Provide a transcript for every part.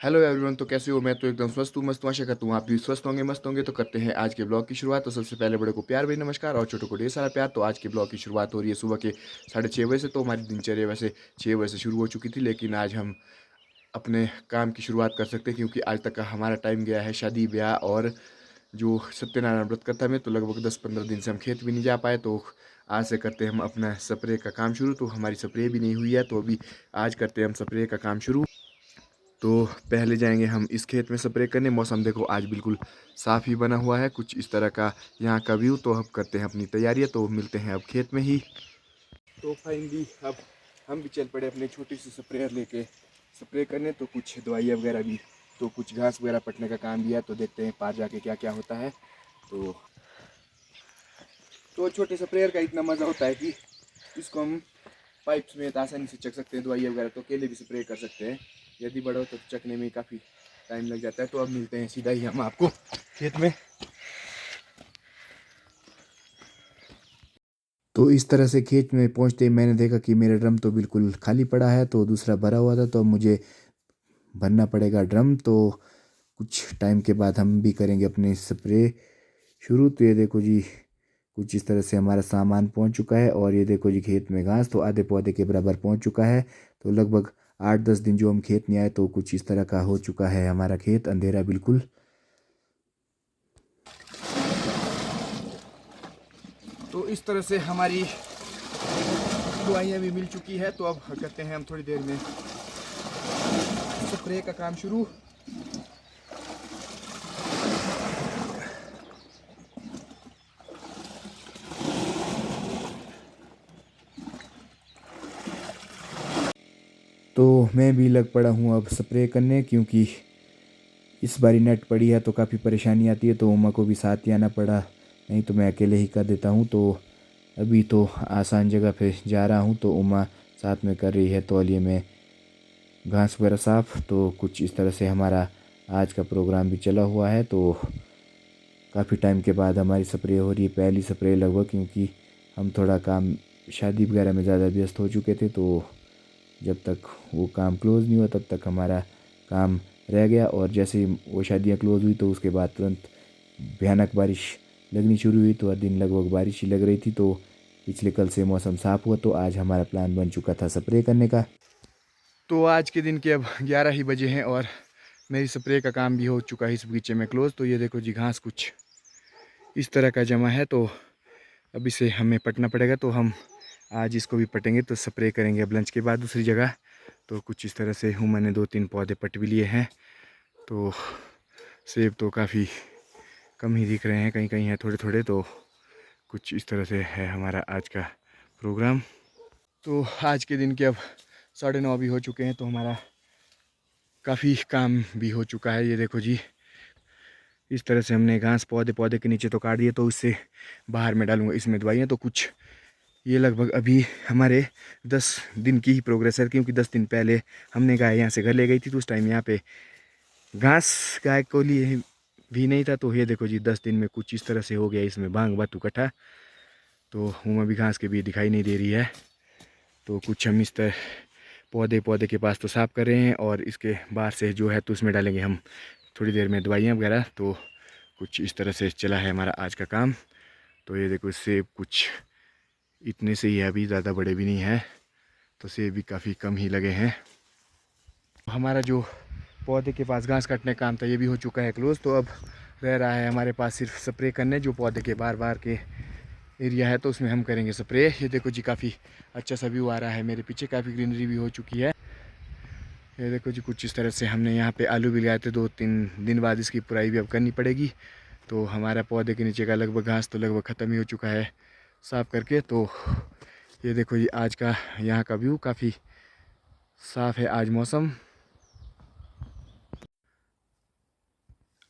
Hello everyone, तो कैसे हो? मैं तो एकदम स्वस्थ हूँ, मस्त हूँ। आशा करता हूँ आप भी स्वस्थ होंगे, मस्त होंगे। तो करते हैं आज के ब्लॉग की शुरुआत। तो सबसे पहले बड़े को प्यार भरी नमस्कार और छोटों को ढेर सारा प्यार। तो आज के ब्लॉग की शुरुआत हो रही है सुबह के 6:30 से। तो हमारी दिनचर्या वैसे 6 बजे से शुरू हो चुकी थी, लेकिन आज हम अपने काम की शुरुआत कर सकते हैं क्योंकि आज तक का हमारा टाइम गया है शादी ब्याह और जो सत्यनारायण व्रत कथा में। तो लगभग 10-15 दिन से हम खेत भी नहीं जा पाए। तो आज से करते हैं हम अपना स्प्रे का काम शुरू। तो हमारी स्प्रे भी नहीं हुई है, तो अभी आज करते हैं हम स्प्रे का काम शुरू। तो पहले जाएंगे हम इस खेत में स्प्रे करने। मौसम देखो आज बिल्कुल साफ़ ही बना हुआ है, कुछ इस तरह का यहाँ का व्यू। तो अब करते हैं अपनी तैयारियाँ, तो मिलते हैं अब खेत में ही। तो फाइनली अब हम भी चल पड़े अपने छोटी सी स्प्रेयर लेके स्प्रे करने। तो कुछ दवाइयाँ वगैरह भी, तो कुछ घास वगैरह पटने का काम भी है। तो देखते हैं पार जाके क्या क्या होता है। तो छोटे स्प्रेयर का इतना मज़ा होता है कि इसको हम पाइप में आसानी से चक सकते हैं। दवाइयाँ वगैरह तो अकेले भी स्प्रे कर सकते हैं। यदि बड़ा हो तो चकने में काफ़ी टाइम लग जाता है। तो अब मिलते हैं सीधा ही हम आपको खेत में। तो इस तरह से खेत में पहुंचते ही मैंने देखा कि मेरा ड्रम तो बिल्कुल खाली पड़ा है, तो दूसरा भरा हुआ था। तो अब मुझे भरना पड़ेगा ड्रम। तो कुछ टाइम के बाद हम भी करेंगे अपने स्प्रे शुरू। तो ये देखो जी, कुछ इस तरह से हमारा सामान पहुंच चुका है। और ये देखो जी, खेत में घास तो आधे पौधे के बराबर पहुंच चुका है। तो लगभग 8-10 दिन जो हम खेत नहीं आए, तो कुछ इस तरह का हो चुका है हमारा खेत, अंधेरा बिल्कुल। तो इस तरह से हमारी दवाइयाँ भी मिल चुकी है। तो अब करते हैं हम थोड़ी देर में स्प्रे का काम शुरू। तो मैं भी लग पड़ा हूँ अब स्प्रे करने, क्योंकि इस बारी नेट पड़ी है तो काफ़ी परेशानी आती है। तो उमा को भी साथ ही आना पड़ा, नहीं तो मैं अकेले ही कर देता हूँ। तो अभी तो आसान जगह पे जा रहा हूँ, तो उमा साथ में कर रही है तौलिए में घास वगैरह साफ। तो कुछ इस तरह से हमारा आज का प्रोग्राम भी चला हुआ है। तो काफ़ी टाइम के बाद हमारी स्प्रे हो रही है, पहली स्प्रे लगभग, क्योंकि हम थोड़ा काम शादी वगैरह में ज़्यादा व्यस्त हो चुके थे। तो जब तक वो काम क्लोज़ नहीं हुआ तब तक हमारा काम रह गया। और जैसे ही वो शादियाँ क्लोज़ हुई तो उसके बाद तुरंत भयानक बारिश लगनी शुरू हुई। तो हर दिन लगभग बारिश ही लग रही थी। तो पिछले कल से मौसम साफ़ हुआ, तो आज हमारा प्लान बन चुका था स्प्रे करने का। तो आज के दिन के अब 11 ही बजे हैं और मेरी स्प्रे का काम भी हो चुका है इस बगीचे में क्लोज़। तो ये देखो जी, घास कुछ इस तरह का जमा है। तो अब इसे हमें पटना पड़ेगा। तो हम आज इसको भी पटेंगे, तो स्प्रे करेंगे अब लंच के बाद दूसरी जगह। तो कुछ इस तरह से हूँ, मैंने 2-3 पौधे पट भी लिए हैं। तो सेब तो काफ़ी कम ही दिख रहे हैं, कहीं कहीं हैं थोड़े थोड़े। तो कुछ इस तरह से है हमारा आज का प्रोग्राम। तो आज के दिन के अब 9:30 भी हो चुके हैं। तो हमारा काफ़ी काम भी हो चुका है। ये देखो जी, इस तरह से हमने घास पौधे पौधे के नीचे तो काट दिए। तो इससे बाहर में डालूंगा इसमें दवाइयाँ। तो कुछ ये लगभग अभी हमारे 10 दिन की ही प्रोग्रेस है, क्योंकि 10 दिन पहले हमने गाय यहाँ से घर ले गई थी। तो उस टाइम यहाँ पे घास गाय को लिए भी नहीं था। तो ये देखो जी, 10 दिन में कुछ इस तरह से हो गया इसमें भांग बातू कट्ठा। तो हूँ अभी घास के भी दिखाई नहीं दे रही है। तो कुछ हम इस तरह पौधे पौधे के पास तो साफ कर रहे हैं, और इसके बाहर से जो है तो उसमें डालेंगे हम थोड़ी देर में दवाइयाँ वगैरह। तो कुछ इस तरह से चला है हमारा आज का काम। तो ये देखो, सेब कुछ इतने से ही है, अभी ज़्यादा बड़े भी नहीं है। तो सेब भी काफ़ी कम ही लगे हैं। हमारा जो पौधे के पास घास काटने का काम था ये भी हो चुका है क्लोज। तो अब रह रहा है हमारे पास सिर्फ स्प्रे करने, जो पौधे के बार बार के एरिया है तो उसमें हम करेंगे स्प्रे। ये देखो जी, काफ़ी अच्छा सा व्यू आ रहा है मेरे पीछे, काफ़ी ग्रीनरी भी हो चुकी है। ये देखो जी, कुछ इस तरह से हमने यहाँ पे आलू भी लगाए थे। 2-3 दिन बाद इसकी पुराई भी अब करनी पड़ेगी। तो हमारा पौधे के नीचे का लगभग घास तो लगभग ख़त्म ही हो चुका है साफ़ करके। तो ये देखो जी, आज का यहाँ का व्यू काफ़ी साफ़ है आज मौसम।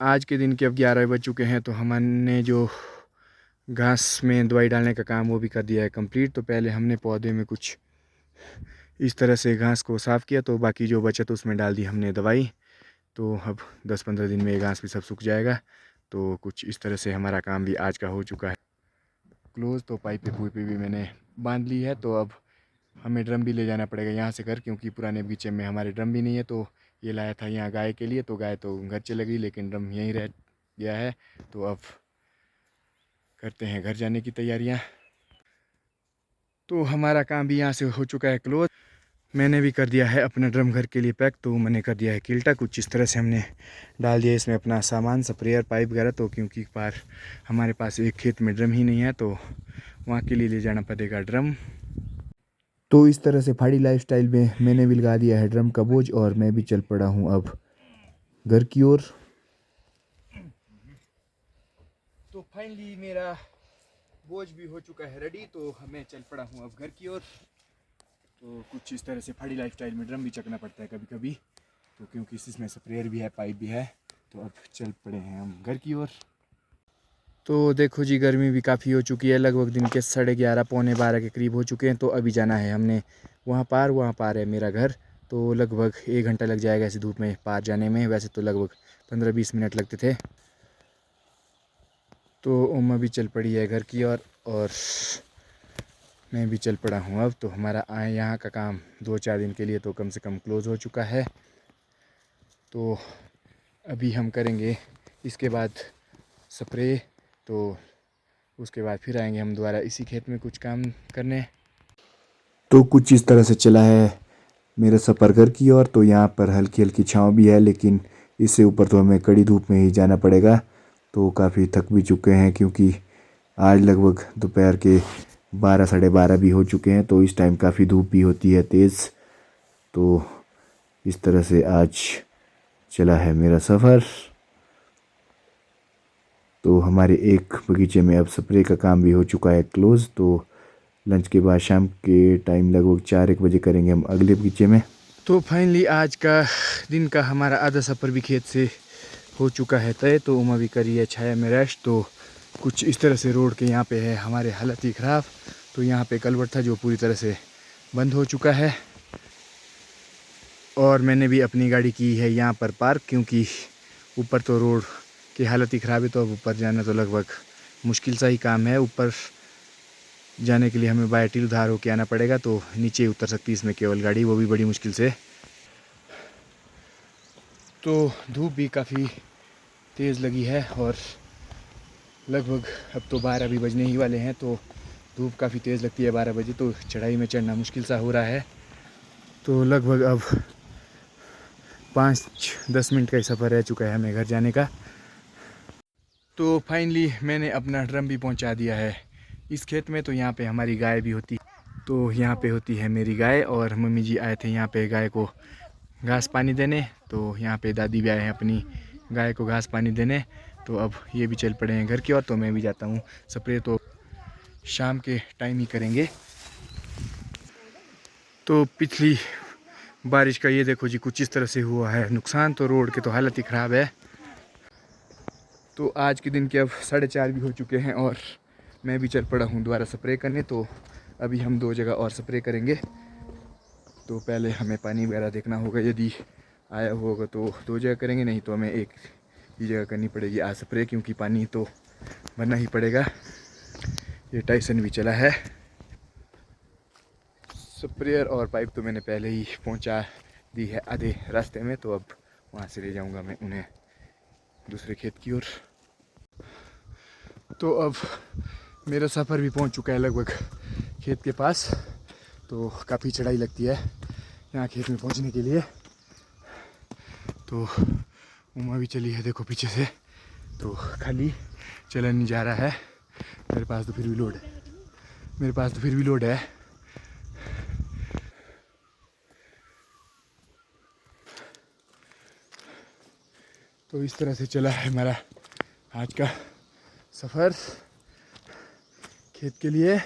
आज के दिन के अब 11 बज चुके हैं। तो हमने जो घास में दवाई डालने का काम वो भी कर दिया है कंप्लीट। तो पहले हमने पौधे में कुछ इस तरह से घास को साफ़ किया, तो बाकी जो बचा तो उसमें डाल दी हमने दवाई। तो अब 10-15 दिन में ये घास भी सब सूख जाएगा। तो कुछ इस तरह से हमारा काम भी आज का हो चुका है क्लोज़। तो पाइप पे भी मैंने बांध ली है। तो अब हमें ड्रम भी ले जाना पड़ेगा यहाँ से घर, क्योंकि पुराने बगीचे में हमारे ड्रम भी नहीं है। तो ये लाया था यहाँ गाय के लिए, तो गाय तो घर चली गई लेकिन ड्रम यहीं रह गया है। तो अब करते हैं घर जाने की तैयारियाँ। तो हमारा काम भी यहाँ से हो चुका है क्लोज। मैंने भी कर दिया है अपना ड्रम घर के लिए पैक। तो मैंने कर दिया है किल्टा, कुछ इस तरह से हमने डाल दिया इसमें अपना सामान, स्प्रेयर, पाइप वगैरह। तो क्योंकि पार हमारे पास एक खेत में ड्रम ही नहीं है तो वहाँ के लिए ले जाना पड़ेगा ड्रम। तो इस तरह से पहाड़ी लाइफस्टाइल में मैंने भी लगा दिया है ड्रम का बोझ और मैं भी चल पड़ा हूँ अब घर की ओर। तो फाइनली मेरा बोझ भी हो चुका है रेडी, तो मैं चल पड़ा हूँ अब घर की ओर। तो कुछ इस तरह से पहाड़ी लाइफस्टाइल में ड्रम भी चकना पड़ता है कभी कभी, तो क्योंकि इसमें स्प्रेयर भी है, पाइप भी है। तो अब चल पड़े हैं हम घर की ओर। तो देखो जी, गर्मी भी काफ़ी हो चुकी है, लगभग दिन के 11:30 पौने 12 के करीब हो चुके हैं। तो अभी जाना है हमने वहाँ पार है मेरा घर। तो लगभग 1 घंटा लग जाएगा ऐसी धूप में पार जाने में, वैसे तो लगभग 15-20 मिनट लगते थे। तो उम्मा भी चल पड़ी है घर की ओर और मैं भी चल पड़ा हूँ अब। तो हमारा यहाँ का काम 2-4 दिन के लिए तो कम से कम क्लोज़ हो चुका है। तो अभी हम करेंगे इसके बाद स्प्रे, तो उसके बाद फिर आएंगे हम दोबारा इसी खेत में कुछ काम करने। तो कुछ इस तरह से चला है मेरा सफ़र घर की ओर। तो यहाँ पर हल्की हल्की छाँव भी है, लेकिन इससे ऊपर तो हमें कड़ी धूप में ही जाना पड़ेगा। तो काफ़ी थक भी चुके हैं क्योंकि आज लगभग दोपहर के 12-12:30 भी हो चुके हैं। तो इस टाइम काफ़ी धूप भी होती है तेज़। तो इस तरह से आज चला है मेरा सफ़र। तो हमारे एक बगीचे में अब स्प्रे का काम भी हो चुका है क्लोज़। तो लंच के बाद शाम के टाइम लगभग 4-1 बजे करेंगे हम अगले बगीचे में। तो फाइनली आज का दिन का हमारा आधा सफ़र भी खेत से हो चुका है तय। तो उमा भी करी है छाया में रेस्ट। तो कुछ इस तरह से रोड के यहाँ पे है हमारे हालत ही ख़राब। तो यहाँ पे कलवर्ट था जो पूरी तरह से बंद हो चुका है और मैंने भी अपनी गाड़ी की है यहाँ पर पार्क, क्योंकि ऊपर तो रोड की हालत ही ख़राब है। तो अब ऊपर जाना तो लगभग मुश्किल सा ही काम है। ऊपर जाने के लिए हमें बाय टील उधार होके आना पड़ेगा, तो नीचे ही उतर सकती है इसमें केवल गाड़ी, वो भी बड़ी मुश्किल से। तो धूप भी काफ़ी तेज़ लगी है और लगभग अब तो 12 भी बजने ही वाले हैं। तो धूप काफ़ी तेज़ लगती है 12 बजे, तो चढ़ाई में चढ़ना मुश्किल सा हो रहा है। तो लगभग अब 5-10 मिनट का ही सफ़र रह चुका है हमें घर जाने का। तो फाइनली मैंने अपना ड्रम भी पहुंचा दिया है इस खेत में। तो यहाँ पे हमारी गाय भी होती, तो यहाँ पे होती है मेरी गाय और मम्मी जी आए थे यहाँ पे गाय को घास पानी देने। तो यहाँ पे दादी भी आए हैं अपनी गाय को घास पानी देने। तो अब ये भी चल पड़े हैं घर की ओर। तो मैं भी जाता हूँ, स्प्रे तो शाम के टाइम ही करेंगे। तो पिछली बारिश का ये देखो जी कुछ इस तरह से हुआ है नुकसान। तो रोड की तो हालत ही ख़राब है। तो आज के दिन के अब 4:30 भी हो चुके हैं और मैं भी चल पड़ा हूँ दोबारा स्प्रे करने। तो अभी हम 2 जगह और स्प्रे करेंगे। तो पहले हमें पानी वगैरह देखना होगा, यदि आया होगा तो 2 जगह करेंगे, नहीं तो हमें एक ही जगह करनी पड़ेगी आज स्प्रे, क्योंकि पानी तो भरना ही पड़ेगा। ये टाइसन भी चला है। स्प्रेयर और पाइप तो मैंने पहले ही पहुंचा दी है आधे रास्ते में। तो अब वहाँ से ले जाऊंगा मैं उन्हें दूसरे खेत की ओर। तो अब मेरा सफ़र भी पहुंच चुका है लगभग खेत के पास। तो काफ़ी चढ़ाई लगती है यहाँ खेत में पहुंचने के लिए। तो उमा भी चली है देखो पीछे से। तो खाली चला नहीं जा रहा है। मेरे पास तो फिर भी लोड है। तो इस तरह से चला है हमारा आज का सफ़र खेत के लिए।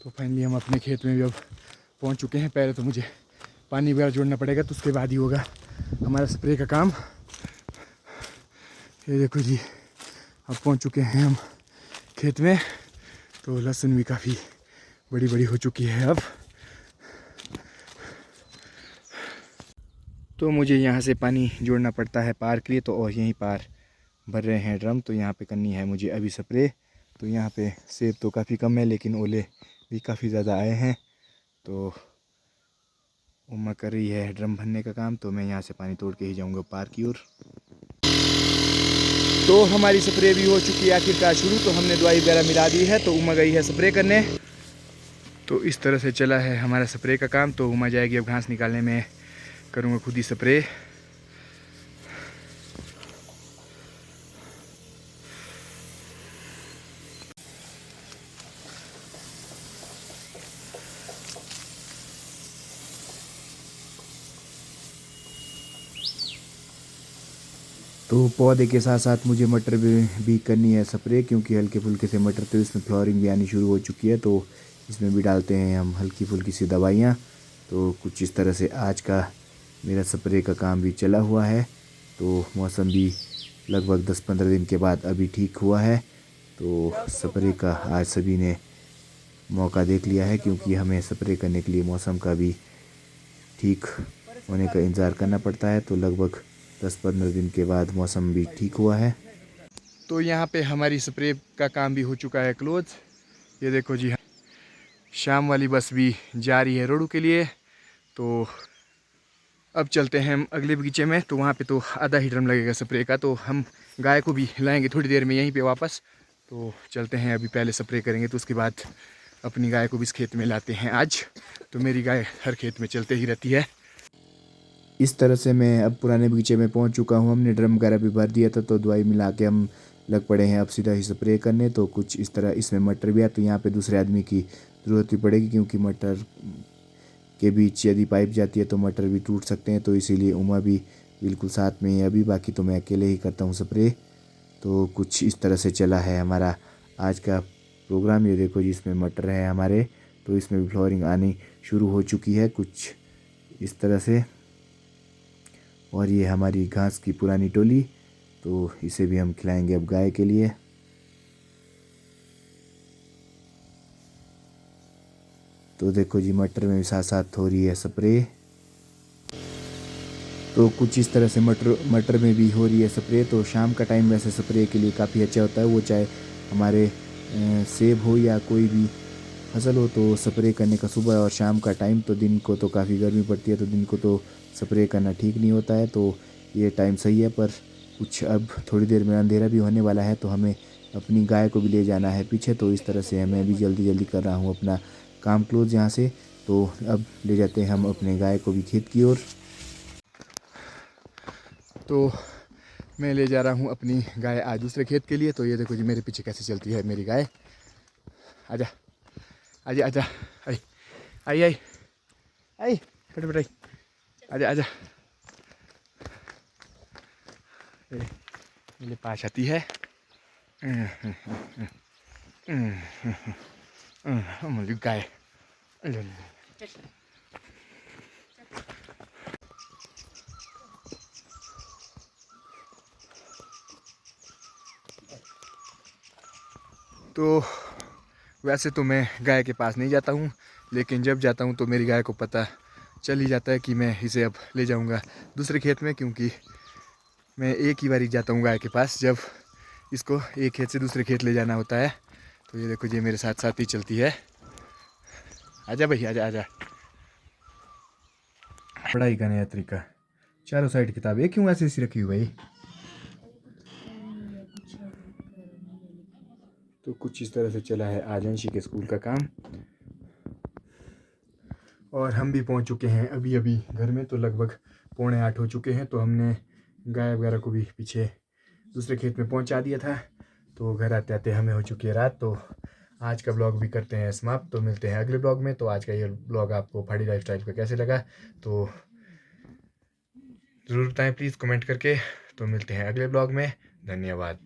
तो फाइनली हम अपने खेत में भी अब पहुंच चुके हैं। पहले तो मुझे पानी वगैरह जोड़ना पड़ेगा, तो उसके बाद ही होगा हमारा स्प्रे का काम। ये देखो जी, अब पहुंच चुके हैं हम खेत में। तो लहसुन भी काफ़ी बड़ी बड़ी हो चुकी है अब। तो मुझे यहाँ से पानी जोड़ना पड़ता है पार के लिए। तो और यहीं पार भर रहे हैं ड्रम। तो यहाँ पे करनी है मुझे अभी स्प्रे। तो यहाँ पे सेब तो काफ़ी कम है, लेकिन ओले भी काफ़ी ज़्यादा आए हैं। तो उमा कर रही है ड्रम भरने का काम, तो मैं यहाँ से पानी तोड़ के ही जाऊँगा पार की ओर। तो हमारी स्प्रे भी हो चुकी है आखिरकार शुरू। तो हमने दवाई वगैरह मिला दी है, तो उमा गई है स्प्रे करने। तो इस तरह से चला है हमारा स्प्रे का काम। तो उमा जाएगी अब घास निकालने में, करूँगा खुद ही स्प्रे। तो पौधे के साथ साथ मुझे मटर भी करनी है स्प्रे, क्योंकि हल्के फुल्के से मटर तो इसमें फ्लावरिंग भी आनी शुरू हो चुकी है। तो इसमें भी डालते हैं हम हल्की फुल्की सी दवाइयाँ। तो कुछ इस तरह से आज का मेरा स्प्रे का काम भी चला हुआ है। तो मौसम भी लगभग 10-15 दिन के बाद अभी ठीक हुआ है। तो स्प्रे का आज सभी ने मौका देख लिया है, क्योंकि हमें स्प्रे करने के लिए मौसम का भी ठीक होने का इंतज़ार करना पड़ता है। तो लगभग 10-15 दिन के बाद मौसम भी ठीक हुआ है। तो यहाँ पे हमारी स्प्रे का काम भी हो चुका है क्लोज। ये देखो जी, शाम वाली बस भी जा रही है रोडू के लिए। तो अब चलते हैं हम अगले बगीचे में। तो वहाँ पे तो आधा ही ड्रम लगेगा स्प्रे का। तो हम गाय को भी लाएंगे थोड़ी देर में यहीं पे वापस। तो चलते हैं, अभी पहले स्प्रे करेंगे, तो उसके बाद अपनी गाय को भी इस खेत में लाते हैं आज। तो मेरी गाय हर खेत में चलते ही रहती है। इस तरह से मैं अब पुराने बगीचे में पहुंच चुका हूं। हमने ड्रम वगैरह भी भर दिया था, तो दवाई मिला के हम लग पड़े हैं अब सीधा ही स्प्रे करने। तो कुछ इस तरह इसमें मटर भी है, तो यहाँ पे दूसरे आदमी की ज़रूरत भी पड़ेगी, क्योंकि मटर के बीच यदि पाइप जाती है तो मटर भी टूट सकते हैं। तो इसीलिए उमा भी बिल्कुल साथ में ही अभी, बाकी तो मैं अकेले ही करता हूँ स्प्रे। तो कुछ इस तरह से चला है हमारा आज का प्रोग्राम। ये देखो जी, इसमें मटर है हमारे, तो इसमें भी फ्लावरिंग आनी शुरू हो चुकी है कुछ इस तरह से। और ये हमारी घास की पुरानी टोली, तो इसे भी हम खिलाएंगे अब गाय के लिए। तो देखो जी, मटर में भी साथ साथ हो रही है स्प्रे। तो कुछ इस तरह से मटर में भी हो रही है स्प्रे। तो शाम का टाइम वैसे स्प्रे के लिए काफ़ी अच्छा होता है, वो चाहे हमारे सेब हो या कोई भी फसल हो, तो स्प्रे करने का सुबह और शाम का टाइम। तो दिन को तो काफ़ी गर्मी पड़ती है, तो दिन को तो स्प्रे करना ठीक नहीं होता है। तो ये टाइम सही है, पर कुछ अब थोड़ी देर में अंधेरा भी होने वाला है, तो हमें अपनी गाय को भी ले जाना है पीछे। तो इस तरह से मैं भी जल्दी जल्दी कर रहा हूँ अपना काम क्लोज यहाँ से। तो अब ले जाते हैं हम अपने गाय को भी खेत की ओर। तो मैं ले जा रहा हूँ अपनी गाय आज दूसरे खेत के लिए। तो ये देखो जी, मेरे पीछे कैसे चलती है मेरी गाय। आजा आजा आजा, आई आई आई आई, फटाफट आई, आजा आजा, मेरे पास आती है। मेरी गाय। तो वैसे तो मैं गाय के पास नहीं जाता हूँ, लेकिन जब जाता हूँ तो मेरी गाय को पता चल ही जाता है कि मैं इसे अब ले जाऊँगा दूसरे खेत में, क्योंकि मैं एक ही बारी जाता हूँ गाय के पास, जब इसको एक खेत से दूसरे खेत ले जाना होता है। तो ये देखो, ये मेरे साथ साथ ही चलती है। आजा भाई, आजा आजा। पढ़ाई का नया तरीका, चारों साइड किताब, ये क्यों ऐसी ऐसी रखी हुई भाई? तो कुछ इस तरह से चला है आज अंशी के स्कूल का काम। और हम भी पहुंच चुके हैं अभी अभी घर में। तो लगभग 7:45 हो चुके हैं। तो हमने गाय वगैरह को भी पीछे दूसरे खेत में पहुंचा दिया था। तो घर आते आते हमें हो चुकी है रात। तो आज का ब्लॉग भी करते हैं समाप्त। तो मिलते हैं अगले ब्लॉग में। तो आज का ये ब्लॉग आपको पहाड़ी लाइफस्टाइल का कैसे लगा, तो ज़रूर बताएं प्लीज़ कमेंट करके। तो मिलते हैं अगले ब्लॉग में। धन्यवाद।